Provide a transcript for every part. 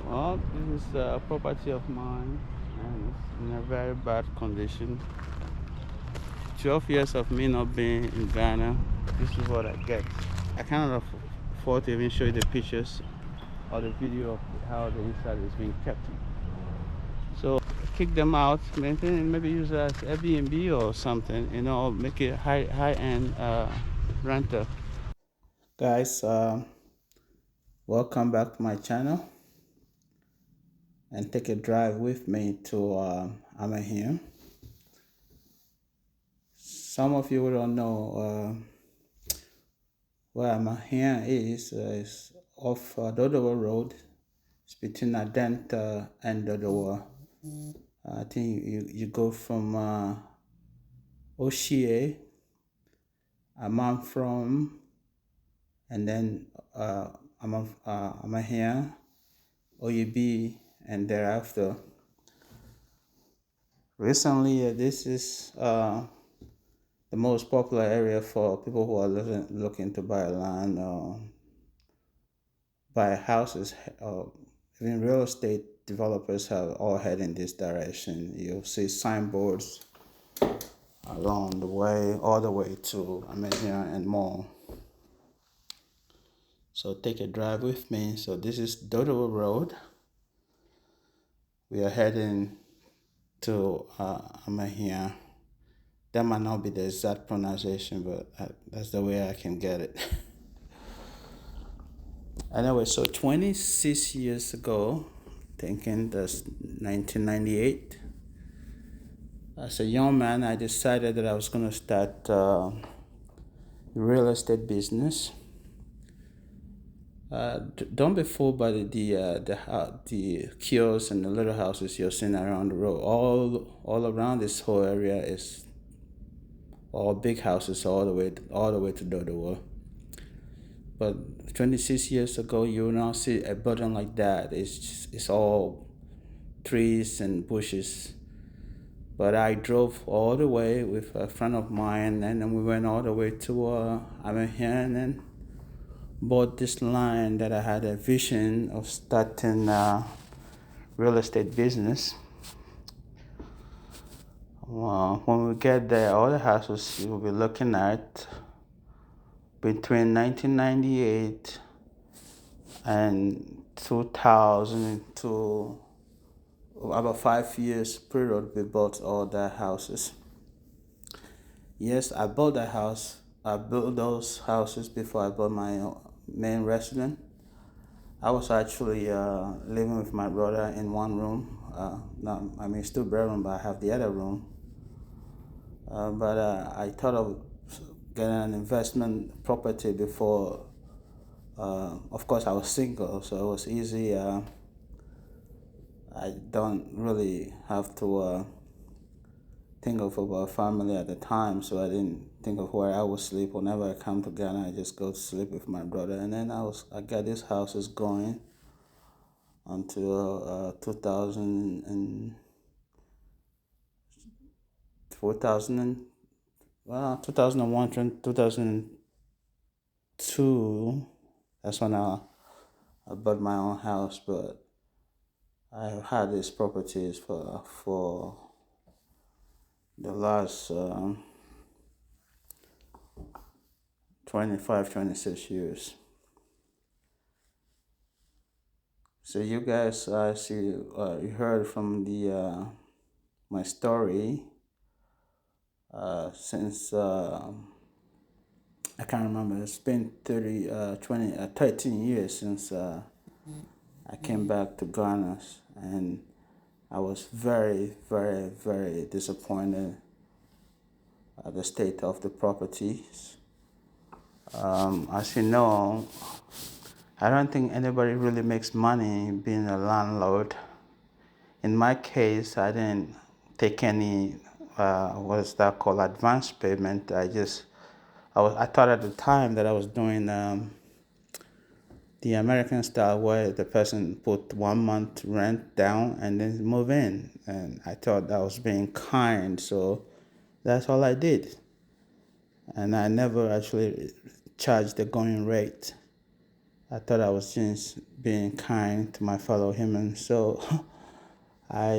Well, this is a property of mine and it's in a very bad condition. 12 years of me not being in Ghana, this is what I get. I cannot afford to even show you the pictures or the video of how the inside is being kept. So kick them out, maintain, maybe use it as Airbnb or something, make it high end renter. Guys, welcome back to my channel and take a drive with me to Amahim. Some of you don't know where Amahim is off Dodowa Road. It's between Adent and Dodowa. I think you go from Oshie, Amamfrom, and then Amahim, Oyebi, and thereafter. Recently, this is the most popular area for people who are looking to buy land or buy houses. Even real estate developers have all head in this direction. You'll see signboards along the way, all the way to Amazon and more. So take a drive with me. So this is Dodo Road. We are heading to Amahia. That might not be the exact pronunciation, but that's the way I can get it. Anyway, so 26 years ago, thinking that's 1998, as a young man, I decided that I was going to start real estate business. Don't be fooled by the kiosks and the little houses you're seeing around the road. All around this whole area is all big houses all the way to Dodowa. But 26 years ago, you will not see a building like that. It's all trees and bushes. But I drove all the way with a friend of mine, and then we went all the way to Amihan and bought this land that I had a vision of starting real estate business. When we get there, all the houses you'll be looking at between 1998 and 2002, about 5 years period, we bought all the houses. Yes, I bought that house. I built those houses before I bought my main residence. I was actually living with my brother in one room. It's two bedroom, but I have the other room. But I thought of getting an investment property before. Of course, I was single, so it was easy. I don't really have to think of about family at the time, so I didn't think of where I would sleep. Whenever I come to Ghana, I just go to sleep with my brother, and then I got these houses going until 2000 and 2001, 2002. That's when I bought my own house, but I've had these properties for the last 25, 26 years. So you guys, I see you heard from the my story since I can't remember. It's been 13 years since I came back to Ghana, and I was very, very, very disappointed at the state of the properties. As you know, I don't think anybody really makes money being a landlord. In my case, I didn't take any, what is that called, advance payment. I thought at the time that I was doing the American style where the person put 1 month rent down and then move in. And I thought that was being kind, so that's all I did. And I never actually charged the going rate. I thought I was just being kind to my fellow humans. So I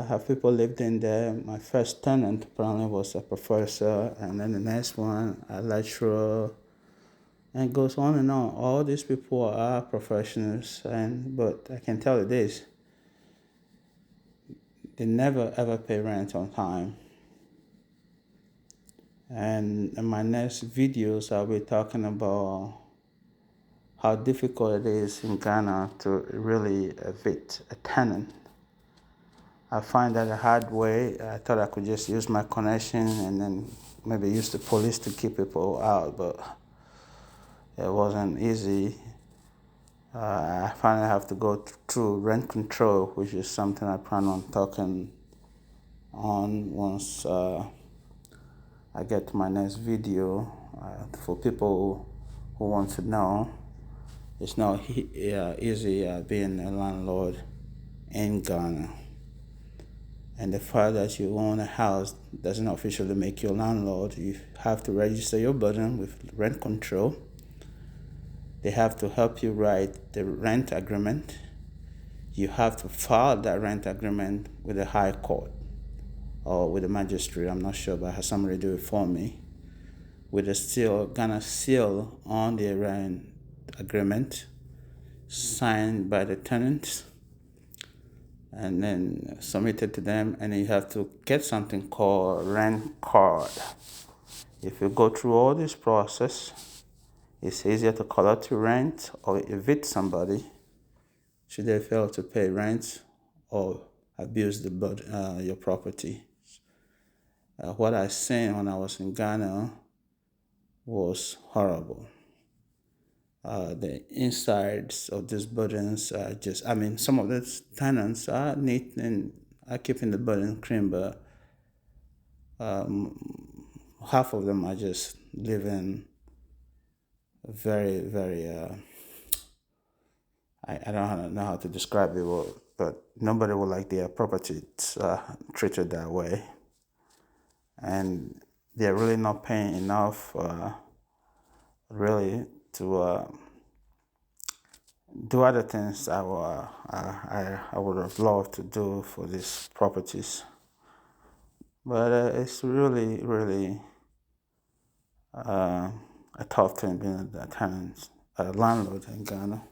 have people lived in there. My first tenant apparently was a professor, and then the next one a lecturer, and it goes on and on. All these people are professionals, but I can tell you this: they never ever pay rent on time. And in my next videos, I'll be talking about how difficult it is in Ghana to really evict a tenant. I find that a hard way. I thought I could just use my connection and then maybe use the police to keep people out, but it wasn't easy. I finally have to go through rent control, which is something I plan on talking on once I get to my next video. For people who want to know, it's not easy being a landlord in Ghana. And the fact that you own a house doesn't officially make you a landlord. You have to register your building with rent control. They have to help you write the rent agreement. You have to file that rent agreement with the high court or with the magistrate. I'm not sure, but I have somebody do it for me. With a seal, Ghana seal on the rent agreement, signed by the tenants, and then submitted to them, and then you have to get something called rent card. If you go through all this process, it's easier to collect your rent or evict somebody should they fail to pay rent or abuse your property. What I seen when I was in Ghana was horrible. The insides of these buildings are some of the tenants are neat and are keeping the building clean, but half of them are just living very, very, I don't know how to describe it, but nobody would like their property treated that way. And they're really not paying enough, really, to do other things I would have loved to do for these properties. But it's really, really a tough thing being a tenant, a landlord in Ghana.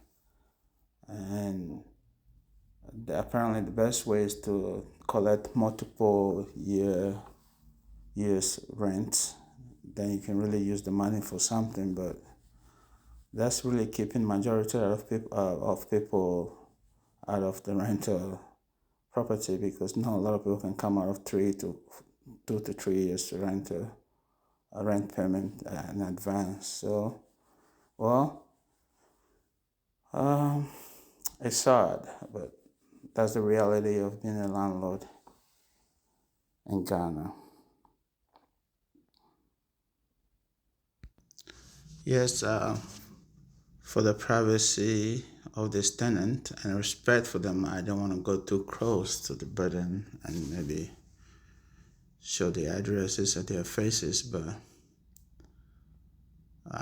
And apparently the best way is to collect multiple years rent. Then you can really use the money for something, but that's really keeping majority of people out of the rental property, because not a lot of people can come out of 2 to 3 years to rent a rent payment in advance. So, well, it's sad, but that's the reality of being a landlord in Ghana. Yes, for the privacy of this tenant and respect for them, I don't want to go too close to the building and maybe show the addresses and their faces, but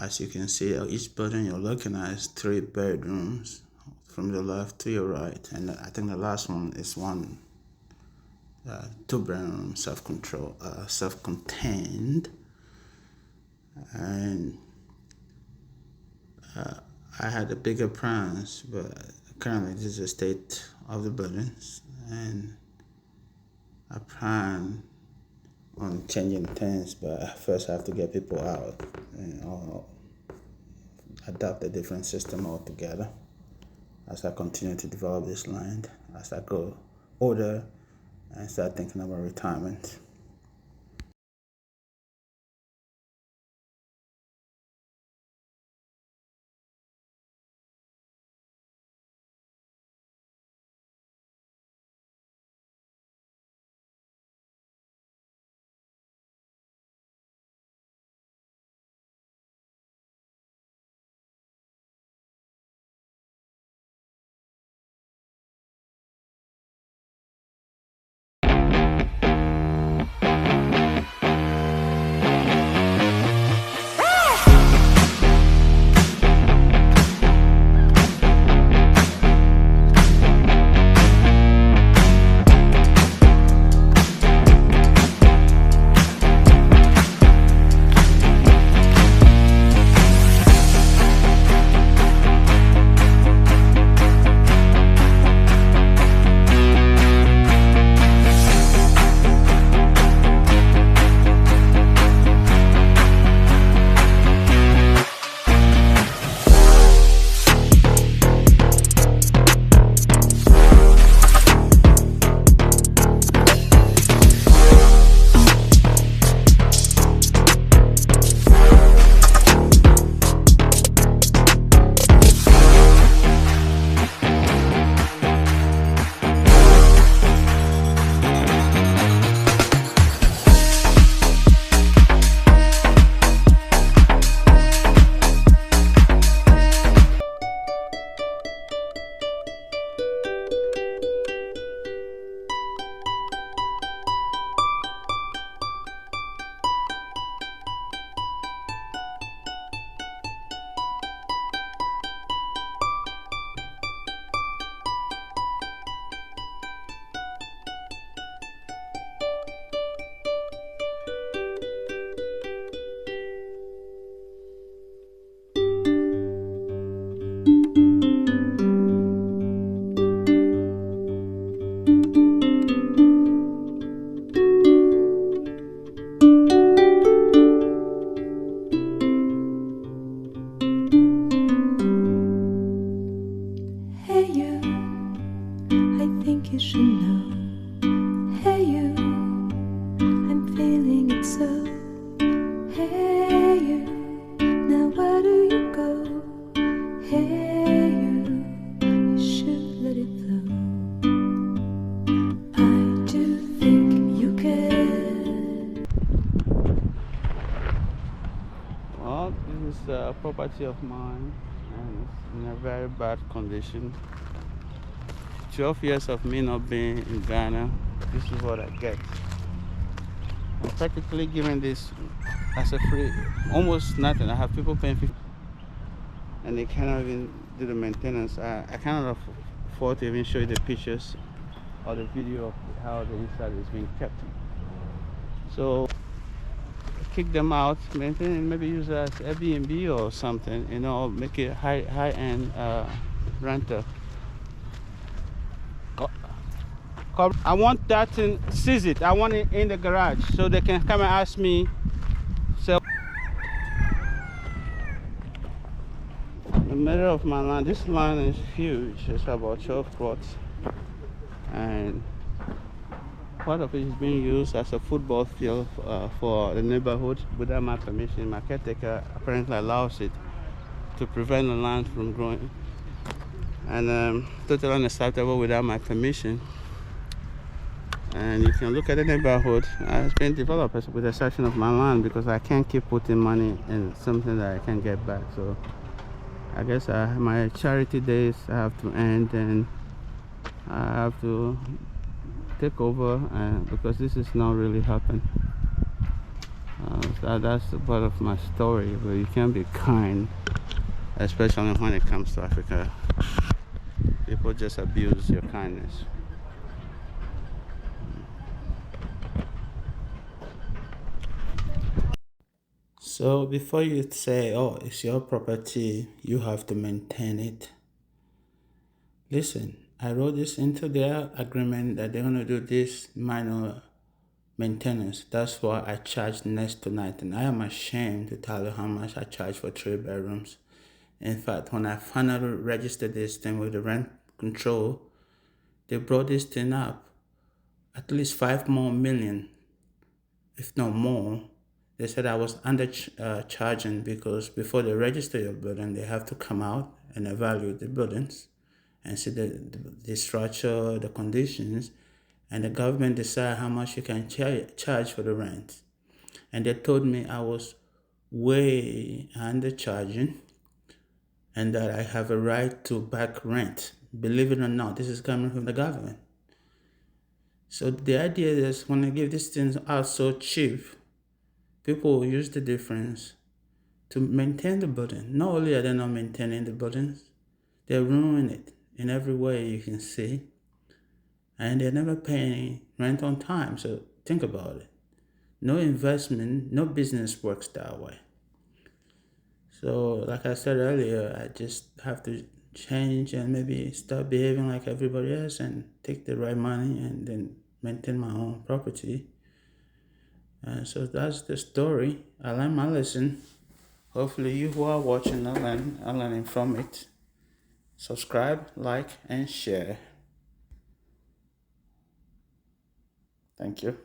as you can see, each building you're looking at is 3 bedrooms from the left to your right, and I think the last one is 2 bedroom self-contained, and I had a bigger plans, but currently this is the state of the buildings, and I plan on changing things, but first I have to get people out and adapt a different system altogether as I continue to develop this land, as I grow older and start thinking about retirement. you should know. Hey you, I'm feeling it so. Hey you, now where do you go? Hey you should let it flow. I do think you can. Well, this is a property of mine and it's in a very bad condition. 12 years of me not being in Ghana, this is what I get. I'm practically giving this as a free, almost nothing. I have people paying 50 and they cannot even do the maintenance. I cannot afford to even show you the pictures or the video of how the inside is being kept. So kick them out, maintain, maybe use it as Airbnb or something, you know, make it high-end renter. I want that thing, seize it. I want it in the garage so they can come and ask me. So the middle of my land, this land is huge. It's about 12 plots, and part of it is being used as a football field for the neighborhood without my permission. My caretaker apparently allows it to prevent the land from growing, and totally unacceptable without my permission. And you can look at the neighborhood. It's been developed with the exception of my land because I can't keep putting money in something that I can't get back. So I guess my charity days have to end and I have to take over because this is not really helping. So that's part of my story, but you can be kind, especially when it comes to Africa. People just abuse your kindness. So before you say, oh, it's your property, you have to maintain it. Listen, I wrote this into their agreement that they're going to do this minor maintenance. That's why I charge next to nothing. I am ashamed to tell you how much I charge for 3 bedrooms. In fact, when I finally registered this thing with the rent control, they brought this thing up at least 5 more million, if not more. They said I was under charging because before they register your building, they have to come out and evaluate the buildings and see the structure, the conditions, and the government decide how much you can charge for the rent. And they told me I was way undercharging and that I have a right to back rent. Believe it or not, this is coming from the government. So the idea is when I give these things out so cheap, people will use the difference to maintain the building. Not only are they not maintaining the buildings, they're ruining it in every way you can see. And they're never paying rent on time. So think about it. No investment, no business works that way. So like I said earlier, I just have to change and maybe start behaving like everybody else and take the right money and then maintain my own property. So that's the story. I learned my lesson. Hopefully you who are watching are learning from it. Subscribe, like, and share. Thank you.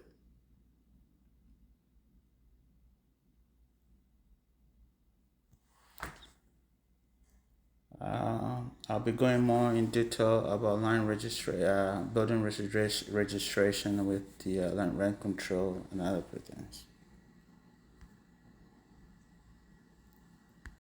I'll be going more in detail about building registration with the land rent control and other things.